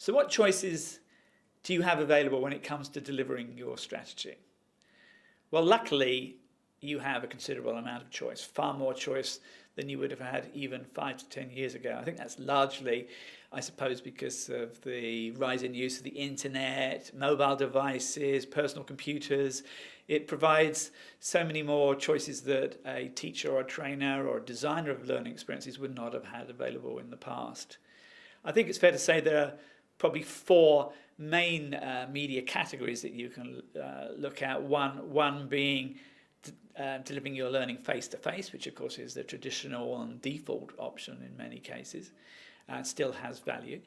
So what choices do you have available when it comes to delivering your strategy? Well, luckily, you have a considerable amount of choice, far more choice than you would have had even 5 to 10 years ago. I think that's largely, I suppose, because of the rise in use of the internet, mobile devices, personal computers. It provides so many more choices that a teacher or a trainer or a designer of learning experiences would not have had available in the past. I think it's fair to say there are probably 4 main media categories that you can look at. One being delivering your learning face-to-face, which of course is the traditional and default option in many cases, still has value.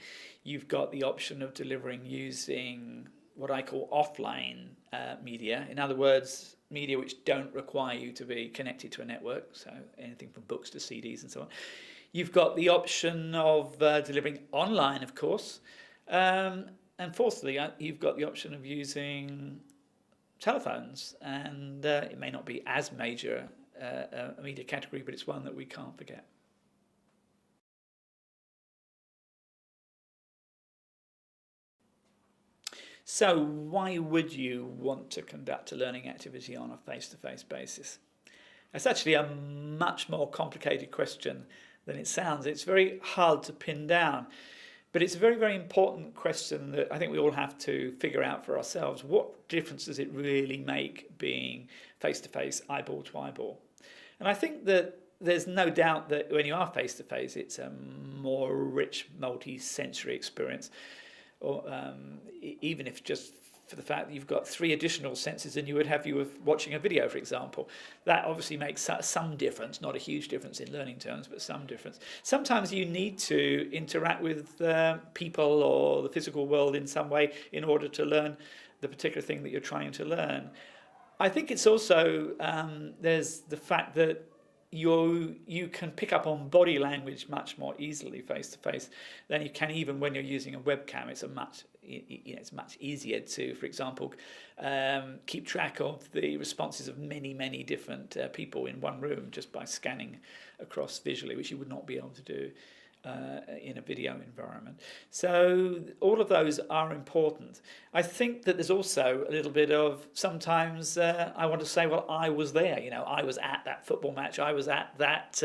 You've got the option of delivering using what I call offline media. In other words, media which don't require you to be connected to a network, so anything from books to CDs and so on. You've got the option of delivering online, of course. And fourthly, you've got the option of using telephones, and it may not be as major a media category, but it's one that we can't forget. So why would you want to conduct a learning activity on a face-to-face basis? That's actually a much more complicated question than it sounds. It's very hard to pin down. But it's a very, very important question that I think we all have to figure out for ourselves. What difference does it really make being face-to-face, eyeball to eyeball? And I think that there's no doubt that when you are face-to-face, it's a more rich, multi-sensory experience. Or even if just for the fact that you've got 3 additional senses than you would have if you were watching a video, for example. That obviously makes some difference, not a huge difference in learning terms, but some difference. Sometimes you need to interact with people or the physical world in some way in order to learn the particular thing that you're trying to learn. I think it's also, there's the fact that you can pick up on body language much more easily face to face than you can even when you're using a webcam. It's much easier to, for example, keep track of the responses of many different people in one room just by scanning across visually, which you would not be able to do in a video environment. So all of those are important. I think that there's also a little bit of sometimes I want to say, well, I was there. I was at that football match. I was at that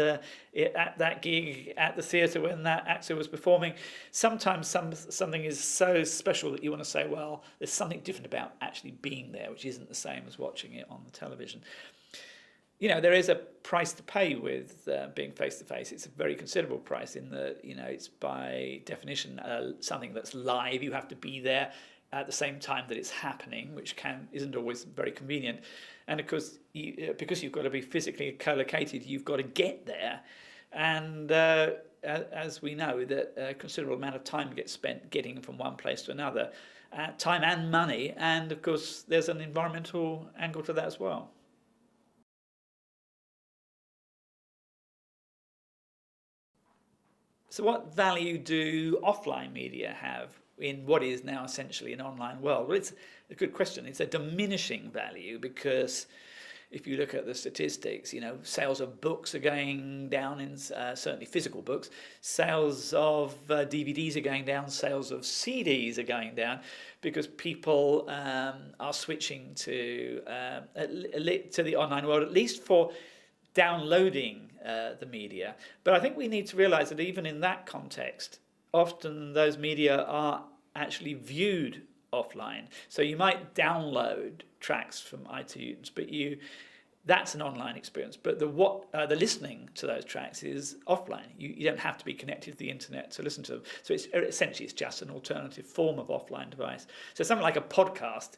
gig at the theatre when that actor was performing. Sometimes something is so special that you want to say, well, there's something different about actually being there, which isn't the same as watching it on the television. There is a price to pay with being face-to-face. It's a very considerable price in that, it's by definition something that's live. You have to be there at the same time that it's happening, which isn't always very convenient. And of course, because you've got to be physically co-located, you've got to get there. And as we know, that a considerable amount of time gets spent getting from one place to another, time and money. And of course, there's an environmental angle to that as well. So what value do offline media have in what is now essentially an online world? Well, it's a good question. It's a diminishing value because if you look at the statistics, sales of books are going down in certainly physical books. Sales of DVDs are going down. Sales of CDs are going down because people are switching to the online world, at least for downloading the media. But I think we need to realize that even in that context, often those media are actually viewed offline. So you might download tracks from iTunes, but that's an online experience. But the listening to those tracks is offline. You don't have to be connected to the internet to listen to them. So essentially it's just an alternative form of offline device. So something like a podcast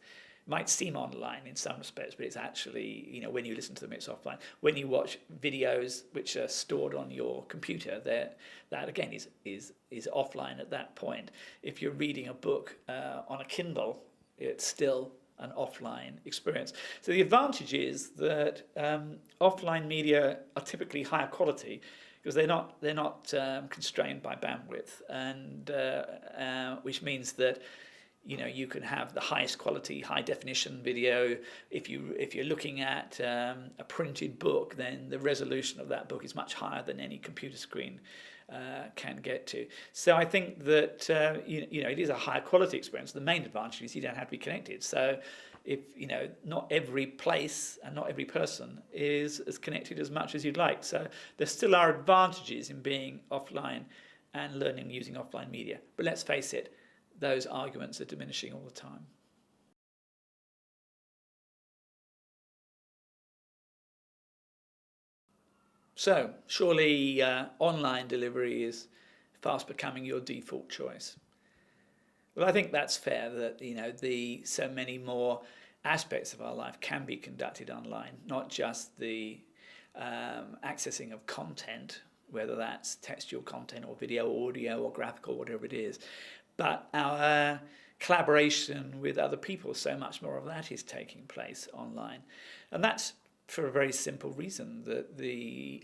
might seem online in some respects, but it's actually, when you listen to them, it's offline. When you watch videos which are stored on your computer, that again is offline at that point. If you're reading a book on a Kindle, it's still an offline experience. So the advantage is that offline media are typically higher quality because they're not constrained by bandwidth, and which means that you can have the highest quality, high definition video. If you're looking at a printed book, then the resolution of that book is much higher than any computer screen can get to. So I think that it is a higher quality experience. The main advantage is you don't have to be connected. So if not every place and not every person is as connected as much as you'd like. So there still are advantages in being offline and learning using offline media. But let's face it, those arguments are diminishing all the time. So surely online delivery is fast becoming your default choice. Well, I think that's fair that so many more aspects of our life can be conducted online, not just the accessing of content, whether that's textual content or video, audio or graphical, whatever it is, but our collaboration with other people. So much more of that is taking place online, and that's for a very simple reason, that the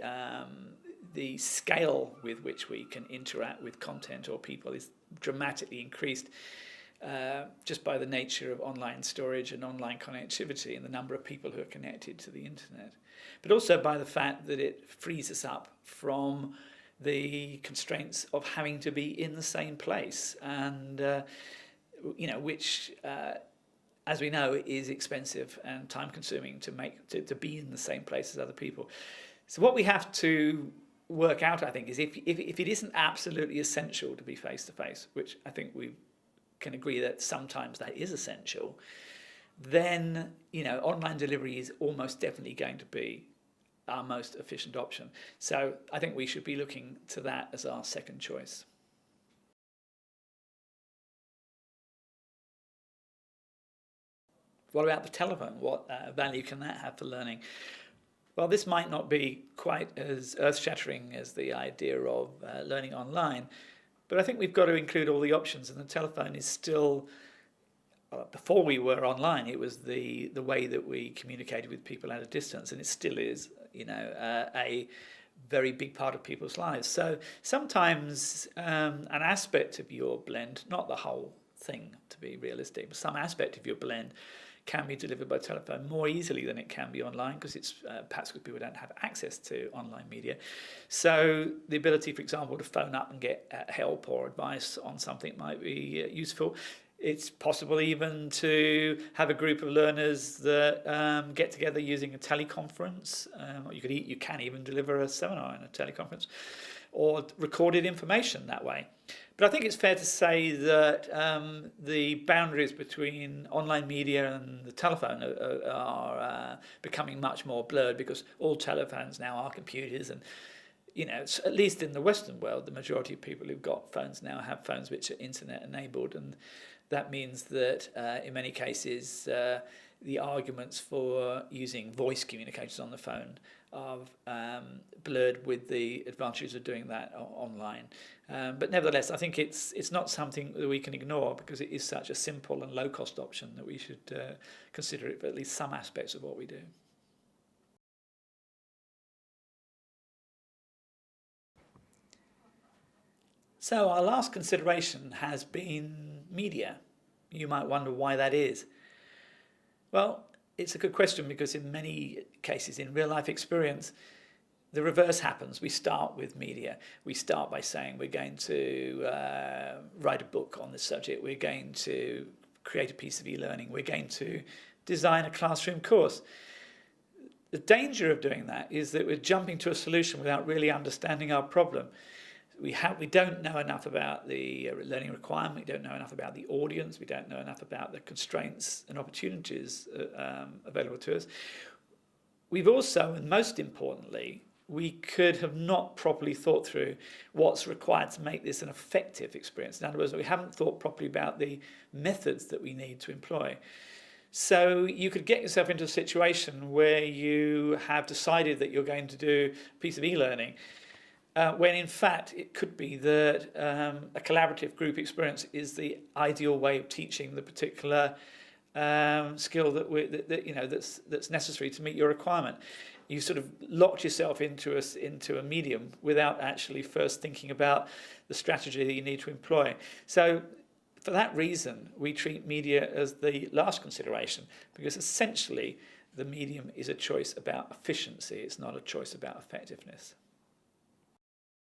scale with which we can interact with content or people is dramatically increased just by the nature of online storage and online connectivity and the number of people who are connected to the internet, but also by the fact that it frees us up from the constraints of having to be in the same place, and which as we know, is expensive and time-consuming to be in the same place as other people. So what we have to work out, I think, is if it isn't absolutely essential to be face-to-face, which I think we can agree that sometimes that is essential, then online delivery is almost definitely going to be our most efficient option. So I think we should be looking to that as our second choice. What about the telephone? What value can that have for learning? Well, this might not be quite as earth-shattering as the idea of learning online, but I think we've got to include all the options, and the telephone is still, before we were online, it was the way that we communicated with people at a distance, and it still is, a very big part of people's lives. So sometimes an aspect of your blend, not the whole thing to be realistic, but some aspect of your blend can be delivered by telephone more easily than it can be online, because it's perhaps because people don't have access to online media. So the ability, for example, to phone up and get help or advice on something might be useful. It's possible even to have a group of learners that get together using a teleconference. You can even deliver a seminar in a teleconference, or recorded information that way. But I think it's fair to say that the boundaries between online media and the telephone are becoming much more blurred, because all telephones now are computers, and at least in the Western world, the majority of people who've got phones now have phones which are internet enabled, and that means that in many cases the arguments for using voice communications on the phone are blurred with the advantages of doing that online. But nevertheless, I think it's not something that we can ignore, because it is such a simple and low-cost option that we should consider it for at least some aspects of what we do. So our last consideration has been media. You might wonder why that is. Well, it's a good question, because in many cases in real life experience, the reverse happens. We start with media. We start by saying we're going to write a book on this subject. We're going to create a piece of e-learning. We're going to design a classroom course. The danger of doing that is that we're jumping to a solution without really understanding our problem. We don't know enough about the learning requirement. We don't know enough about the audience. We don't know enough about the constraints and opportunities available to us. We've also, and most importantly, we could have not properly thought through what's required to make this an effective experience. In other words, we haven't thought properly about the methods that we need to employ. So you could get yourself into a situation where you have decided that you're going to do a piece of e-learning, when in fact it could be that a collaborative group experience is the ideal way of teaching the particular skill that's necessary to meet your requirement. You sort of locked yourself into a medium without actually first thinking about the strategy that you need to employ. So for that reason, we treat media as the last consideration, because essentially the medium is a choice about efficiency, it's not a choice about effectiveness.